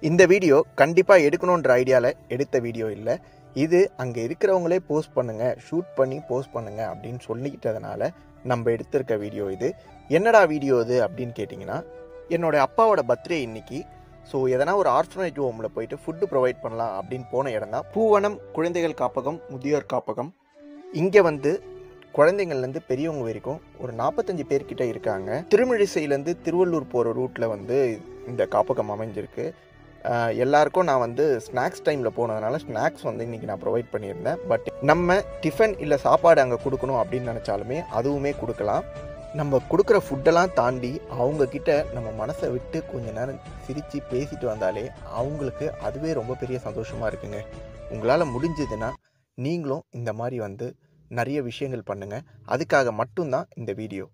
இந்த வீடியோ கண்டிப்பாக எடுக்கணுன்ற ஐடியாவில் எடுத்த வீடியோ இல்லை. இது அங்கே இருக்கிறவங்களே போஸ்ட் பண்ணுங்கள், ஷூட் பண்ணி போஸ்ட் பண்ணுங்கள் அப்படின்னு சொல்லிக்கிட்டதுனால நம்ம எடுத்திருக்க வீடியோ இது. என்னடா வீடியோ இது அப்படின்னு கேட்டிங்கன்னா, என்னோடய அப்பாவோட பர்த்டே இன்னைக்கு. ஸோ எதனா ஒரு ஆர்ஃபனேஜ் ஹோமில் போயிட்டு ஃபுட்டு ப்ரொவைட் பண்ணலாம் அப்படின்னு போன இடம் தான் பூவனம் குழந்தைகள் காப்பகம், முதியோர் காப்பகம். இங்கே வந்து குழந்தைங்கள்லேருந்து பெரியவங்க வரைக்கும் ஒரு 45 பேர்கிட்ட இருக்காங்க. திருமிழிசையிலேருந்து திருவள்ளூர் போகிற ரூட்டில் வந்து இந்த காப்பகம் அமைஞ்சிருக்கு. எல்லாருக்கும் நான் வந்து ஸ்நாக்ஸ் டைமில் போனதுனால ஸ்நாக்ஸ் வந்து இன்றைக்கி நான் ப்ரொவைட் பண்ணியிருந்தேன். பட் நம்ம டிஃபன் இல்லை சாப்பாடு அங்கே கொடுக்கணும் அப்படின்னு நினச்சாலுமே அதுவுமே கொடுக்கலாம். நம்ம கொடுக்குற ஃபுட்டெல்லாம் தாண்டி அவங்கக்கிட்ட நம்ம மனசை விட்டு கொஞ்ச நேரம் சிரித்து பேசிட்டு வந்தாலே அவங்களுக்கு அதுவே ரொம்ப பெரிய சந்தோஷமாக இருக்குங்க. உங்களால் முடிஞ்சதுன்னா நீங்களும் இந்த மாதிரி வந்து நிறைய விஷயங்கள் பண்ணுங்கள். அதுக்காக மட்டும்தான் இந்த வீடியோ.